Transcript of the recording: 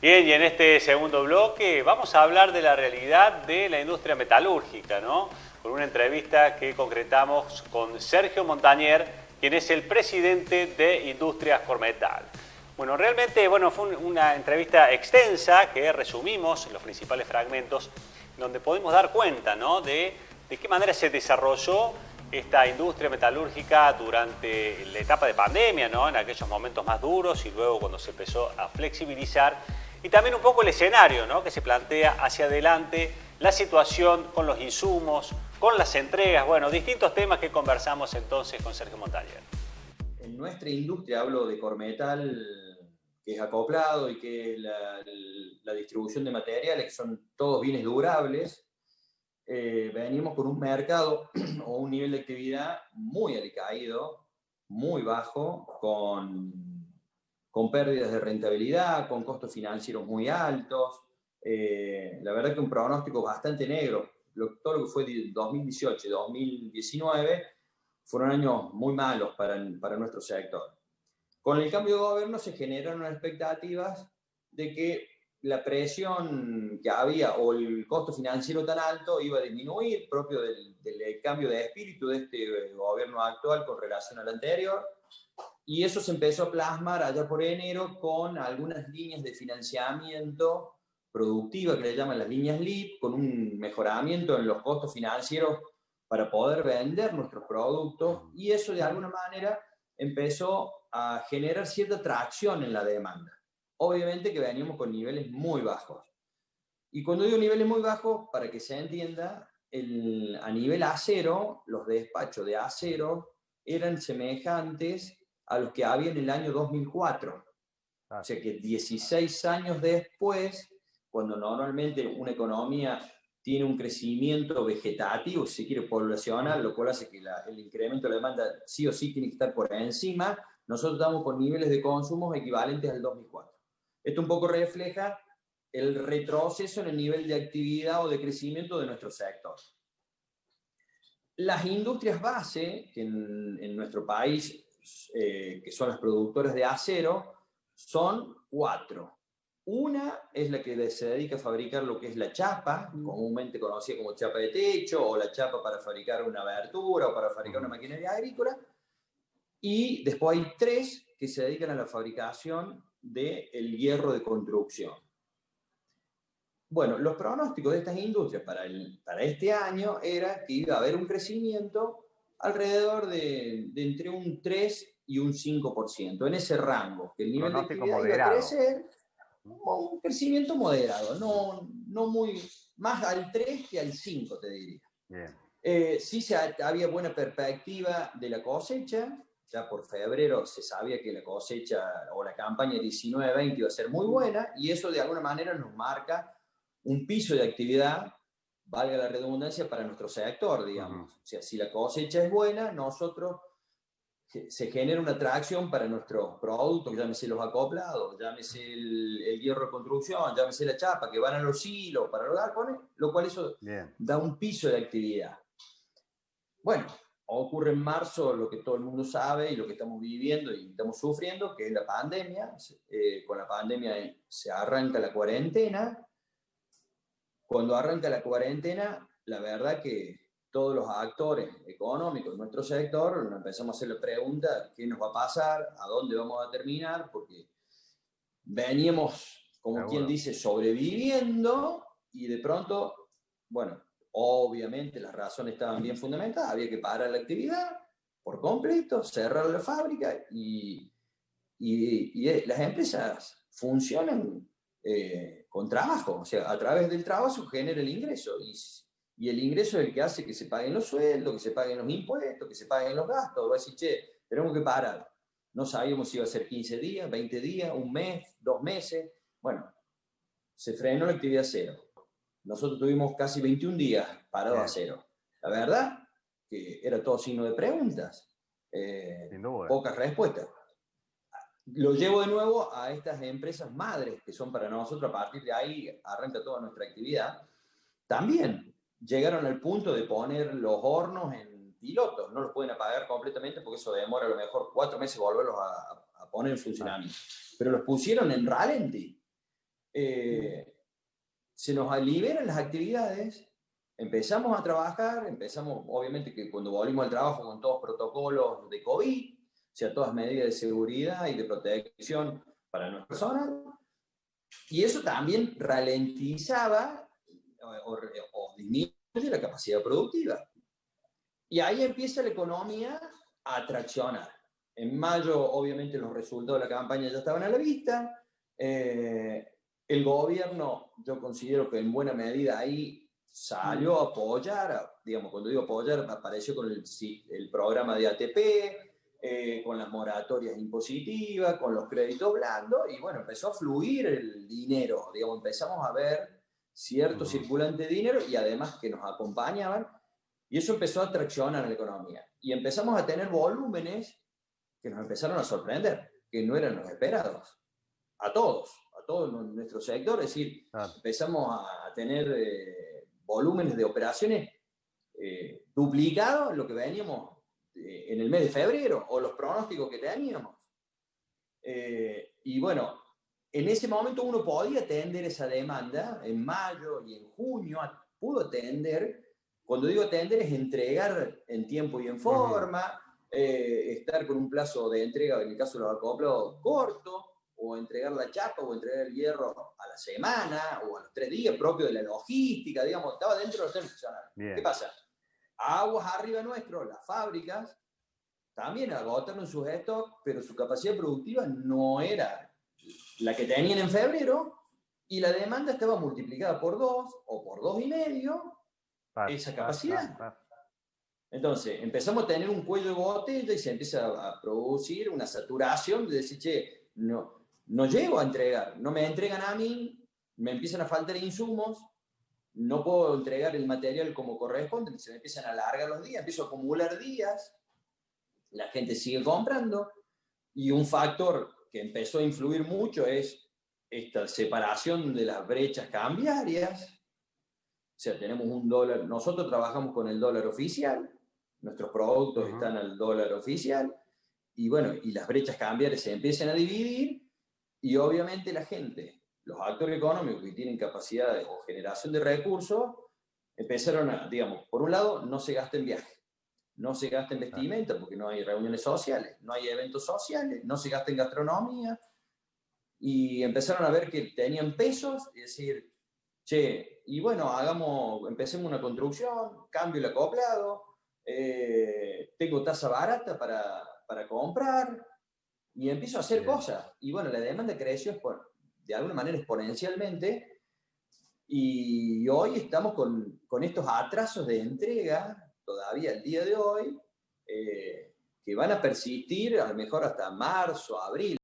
Bien, y en este segundo bloque vamos a hablar de la realidad de la industria metalúrgica, ¿no? Con una entrevista que concretamos con Sergio Montañer, quien es el presidente de Industrias Cormetal. Bueno, realmente, fue una entrevista extensa que resumimos en los principales fragmentos, donde podemos dar cuenta, ¿no?, de qué manera se desarrolló esta industria metalúrgica durante la etapa de pandemia, ¿no?, en aquellos momentos más duros y luego cuando se empezó a flexibilizar. Y también un poco el escenario, ¿no?, que se plantea hacia adelante, la situación con los insumos, con las entregas, bueno, distintos temas que conversamos entonces con Sergio Montañer. En nuestra industria, hablo de Cormetal, que es acoplado y que la distribución de materiales, que son todos bienes durables, venimos con un mercado o un nivel de actividad muy alicaído, muy bajo, con pérdidas de rentabilidad, con costos financieros muy altos. La verdad que un pronóstico bastante negro. Todo lo que fue de 2018 y 2019 fueron años muy malos para nuestro sector. Con el cambio de gobierno se generaron expectativas de que la presión que había o el costo financiero tan alto iba a disminuir, propio del cambio de espíritu de este gobierno actual con relación al anterior. Y eso se empezó a plasmar allá por enero con algunas líneas de financiamiento productiva que le llaman las líneas LEAP, con un mejoramiento en los costos financieros para poder vender nuestros productos, y eso de alguna manera empezó a generar cierta tracción en la demanda. Obviamente que veníamos con niveles muy bajos. Y cuando digo niveles muy bajos, para que se entienda, a nivel acero, los despachos de acero eran semejantes a los que había en el año 2004. O sea que 16 años después, cuando normalmente una economía tiene un crecimiento vegetativo, si se quiere poblacional, lo cual hace que el incremento de la demanda sí o sí tiene que estar por encima, nosotros estamos con niveles de consumo equivalentes al 2004. Esto un poco refleja el retroceso en el nivel de actividad o de crecimiento de nuestro sector. Las industrias base, que en nuestro país, que son las productoras de acero, son 4. Una es la que se dedica a fabricar lo que es la chapa, comúnmente conocida como chapa de techo, o la chapa para fabricar una abertura, o para fabricar una maquinaria agrícola. Y después hay 3 que se dedican a la fabricación del hierro de construcción. Bueno, los pronósticos de estas industrias para este año era que iba a haber un crecimiento alrededor de entre un 3 y un 5%, en ese rango, que el nivel de actividad iba a crecer, un crecimiento moderado, no muy, más al 3 que al 5, te diría. Sí había buena perspectiva de la cosecha. Ya por febrero se sabía que la cosecha o la campaña 19-20 iba a ser muy buena, y eso de alguna manera nos marca un piso de actividad, valga la redundancia, para nuestro sector, digamos. O sea, si la cosecha es buena, nosotros se genera una atracción para nuestros productos, llámese los acoplados, llámese el hierro de construcción, llámese la chapa, que van a los hilos para los galpones, lo cual eso da un piso de actividad. Bueno, ocurre en marzo lo que todo el mundo sabe y lo que estamos viviendo y estamos sufriendo, que es la pandemia. Con la pandemia se arranca la cuarentena. Cuando arranca la cuarentena, la verdad que todos los actores económicos de nuestro sector nos empezamos a hacer la pregunta: ¿qué nos va a pasar? ¿A dónde vamos a terminar? Porque veníamos, como quien dice, sobreviviendo, y de pronto, bueno, obviamente las razones estaban bien fundamentadas, había que parar la actividad por completo, cerrar la fábrica, y las empresas funcionan con trabajo, o sea, a través del trabajo se genera el ingreso, y el ingreso es el que hace que se paguen los sueldos, que se paguen los impuestos, que se paguen los gastos. Va a decir, che, tenemos que parar. No sabíamos si iba a ser 15 días, 20 días, un mes, 2 meses. Bueno, se frenó la actividad cero. Nosotros tuvimos casi 21 días parados a cero. La verdad que era todo signo de preguntas, pocas respuestas. Lo llevo de nuevo a estas empresas madres, que son para nosotros, a partir de ahí arranca toda nuestra actividad. También llegaron al punto de poner los hornos en pilotos. No los pueden apagar completamente porque eso demora a lo mejor 4 meses volverlos a poner en funcionamiento. Pero los pusieron en ralenti. se nos liberan las actividades, empezamos a trabajar, obviamente que cuando volvimos al trabajo con todos protocolos de COVID, o sea, todas medidas de seguridad y de protección para nuestra persona, y eso también ralentizaba o disminuye la capacidad productiva. Y ahí empieza la economía a traccionar. En mayo, obviamente, los resultados de la campaña ya estaban a la vista. El gobierno, yo considero que en buena medida ahí salió a apoyar, digamos, cuando digo apoyar, apareció con el programa de ATP, con las moratorias impositivas, con los créditos blandos, y bueno, empezó a fluir el dinero, digamos, empezamos a ver cierto circulante de dinero y además que nos acompañaban, y eso empezó a traccionar la economía. Y empezamos a tener volúmenes que nos empezaron a sorprender, que no eran los esperados, a todos nuestro sector, es decir, empezamos a tener volúmenes de operaciones duplicados a lo que veníamos en el mes de febrero, o los pronósticos que teníamos. Y bueno, en ese momento uno podía atender esa demanda, en mayo y en junio pudo atender, cuando digo atender es entregar en tiempo y en forma, estar con un plazo de entrega, en el caso de los acoplados, corto, o entregar la chapa o entregar el hierro a la semana o a los 3 días, propio de la logística, digamos, estaba dentro de los términos funcionales. ¿Qué pasa? Aguas arriba nuestro, las fábricas, también agotaron sus stocks, pero su capacidad productiva no era la que tenían en febrero, y la demanda estaba multiplicada por 2 o por 2,5 esa capacidad. Entonces, empezamos a tener un cuello de botella y se empieza a producir una saturación de decir, che, no llego a entregar, no me entregan a mí, me empiezan a faltar insumos, no puedo entregar el material como corresponde, se me empiezan a alargar los días, empiezo a acumular días, la gente sigue comprando, y un factor que empezó a influir mucho es esta separación de las brechas cambiarias. O sea, tenemos un dólar, nosotros trabajamos con el dólar oficial, nuestros productos están al dólar oficial, y bueno, y las brechas cambiarias se empiezan a dividir, y obviamente la gente, los actores económicos que tienen capacidad o generación de recursos, empezaron a, digamos, por un lado, no se gasta en viaje, no se gasta en vestimenta porque no hay reuniones sociales, no hay eventos sociales, no se gasta en gastronomía, y empezaron a ver que tenían pesos y decir, che, y bueno, empecemos una construcción, cambio el acoplado, tengo tasa barata para comprar, y empiezo a hacer cosas. Y bueno, la demanda creció de alguna manera exponencialmente, y hoy estamos con estos atrasos de entrega, todavía el día de hoy, que van a persistir a lo mejor hasta marzo, abril.